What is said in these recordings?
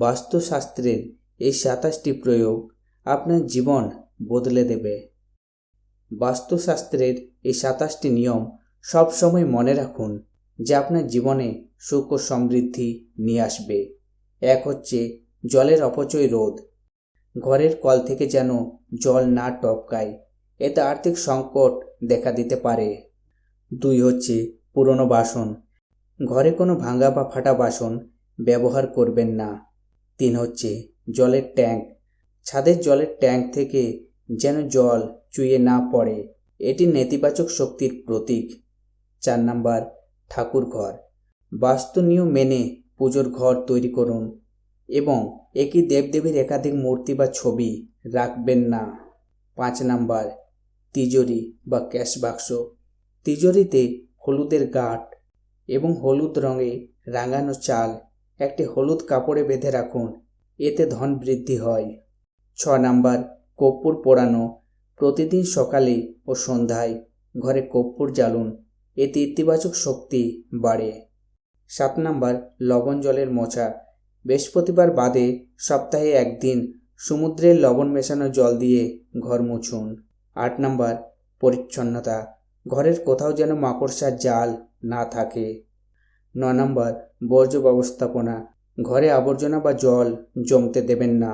বাস্তুশাস্ত্রের এই 27টি প্রয়োগ আপনার জীবন বদলে দেবে। বাস্তুশাস্ত্রের এই 27টি নিয়ম সবসময় মনে রাখুন, যা আপনার জীবনে সুখ ও সমৃদ্ধি নিয়ে আসবে। 1 হচ্ছে জলের অপচয় রোধ। ঘরের কল থেকে যেন জল না টপকায়, এতে আর্থিক সংকট দেখা দিতে পারে। 2 হচ্ছে পুরনো বাসন। ঘরে কোনো ভাঙা বা ফাটা বাসন ব্যবহার করবেন না। 3 হচ্ছে জলের ট্যাঙ্ক। ছাদের জলের ট্যাঙ্ক থেকে যেন জল চুইয়ে না পড়ে, এটি নেতিবাচক শক্তির প্রতীক। 4 নাম্বার ঠাকুর ঘর। বাস্তু নিয়ম মেনে পুজোর ঘর তৈরি করুন এবং একই দেবদেবীর একাধিক মূর্তি বা ছবি রাখবেন না। 5 নাম্বার তিজোরি বা ক্যাশ বাক্স। তিজোরিতে হলুদের গাঁট এবং হলুদ রঙে রাঙানো চাল একটি হলুদ কাপড়ে বেঁধে রাখুন, এতে ধন বৃদ্ধি হয়। 6 নাম্বার কর্পূর পোড়ানো। প্রতিদিন সকালে ও সন্ধ্যায় ঘরে কর্পূর জ্বালুন, এতে ইতিবাচক শক্তি বাড়ে। 7 নাম্বার লবণ জলের মোছা। বৃহস্পতিবার বাদে সপ্তাহে একদিন সমুদ্রের লবণ মেশানো জল দিয়ে ঘর মুছুন। 8 নাম্বার পরিচ্ছন্নতা। ঘরের কোথাও যেন মাকড়সার জাল না থাকে। 9 নাম্বার বর্জ্য ব্যবস্থাপনা। ঘরে আবর্জনা বা জল জমতে দেবেন না।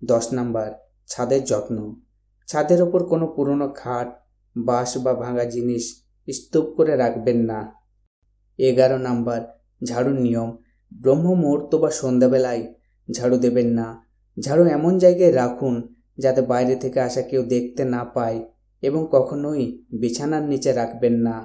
10 নাম্বার ছাদের যত্ন। ছাদের ওপর কোনো পুরনো খাট, বাঁশ বা ভাঙা জিনিস স্তূপ করে রাখবেন না। 11 নাম্বার ঝাড়ুর নিয়ম। ব্রহ্ম মুহূর্ত বা সন্ধ্যাবেলায় ঝাড়ু দেবেন না। ঝাড়ু এমন জায়গায় রাখুন যাতে বাইরে থেকে আসা কেউ দেখতে না পায় এবং কখনোই বিছানার নিচে রাখবেন না।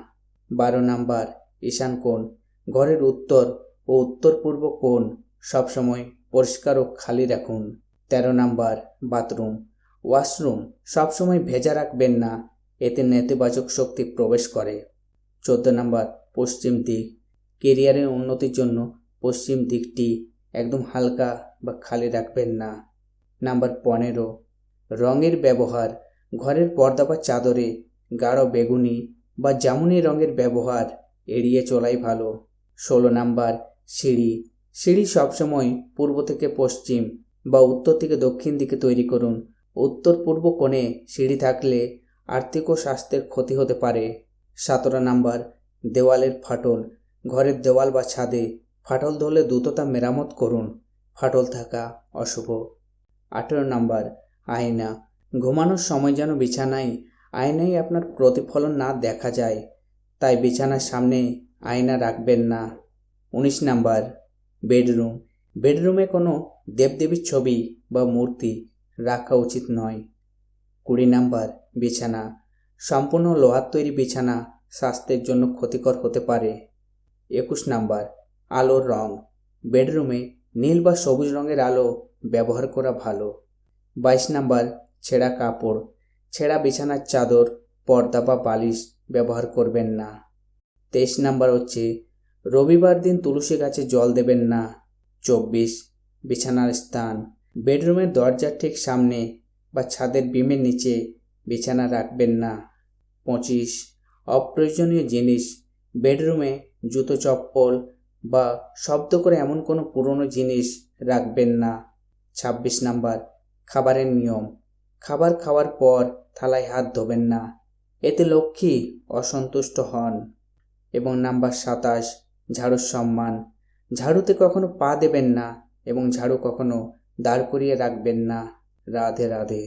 12 নাম্বার ঈশান কোণ। ঘরের উত্তর ও উত্তর পূর্ব কোণ সবসময় পরিষ্কার ও খালি রাখুন। 13 নাম্বার বাথরুম। ওয়াশরুম সবসময় ভেজা রাখবেন না, এতে নেতিবাচক শক্তি প্রবেশ করে। 14 নাম্বার পশ্চিম দিক। কেরিয়ারের উন্নতির জন্য পশ্চিম দিকটি একদম হালকা বা খালি রাখবেন না। নাম্বার 15 রঙের ব্যবহার। ঘরের পর্দা বা চাদরে গাঢ় বেগুনি বা জামুনি রঙের ব্যবহার এড়িয়ে চলাই ভালো। 16 নাম্বার সিঁড়ি। সিঁড়ি সবসময় পূর্ব থেকে পশ্চিম বা উত্তর থেকে দক্ষিণ দিকে তৈরি করুন। উত্তর পূর্ব কোণে সিঁড়ি থাকলে আর্থিক ও স্বাস্থ্যের ক্ষতি হতে পারে। 17 নাম্বার দেওয়ালের ফাটল। ঘরের দেওয়াল বা ছাদে ফাটল ধরলে দ্রুত তা মেরামত করুন, ফাটল থাকা অশুভ। 18 নাম্বার আয়না। ঘুমানোর সময় যেন বিছানায় আয়নায় আপনার প্রতিফলন না দেখা যায়, তাই বিছানার সামনে আয়না রাখবেন না। 19 নাম্বার বেডরুম। বেডরুমে কোনো দেবদেবীর ছবি বা মূর্তি রাখা উচিত নয়। 20 নাম্বার বিছানা। সম্পূর্ণ লোহার তৈরি বিছানা স্বাস্থ্যের জন্য ক্ষতিকর হতে পারে। 21 নাম্বার আলোর রং। বেডরুমে নীল বা সবুজ রঙের আলো ব্যবহার করা ভালো। 22 নাম্বার ছেঁড়া কাপড়। ছেঁড়া বিছানার চাদর, পর্দা বা বালিশ ব্যবহার করবেন না। 23 নাম্বার হচ্ছে রবিবার দিন তুলসী গাছে জল দেবেন না। 24 বিছানার স্থান। বেডরুমের দরজার ঠিক সামনে বা ছাদের বিমের নিচে বিছানা রাখবেন না। 25 অপ্রয়োজনীয় জিনিস। বেডরুমে জুতো, চপ্পল বা শব্দ করে এমন কোনো পুরনো জিনিস রাখবেন না। 26 নাম্বার খাবারের নিয়ম। খাবার খাওয়ার পর থালায় হাত ধোবেন না, এতে লক্ষ্মী অসন্তুষ্ট হন। এবং নাম্বার 27 ঝাড়ুর সম্মান। ঝাড়ুতে কখনো পা দেবেন না এবং ঝাড়ু কখনো দাঁড় করিয়ে রাখবেন না। রাধে রাধে।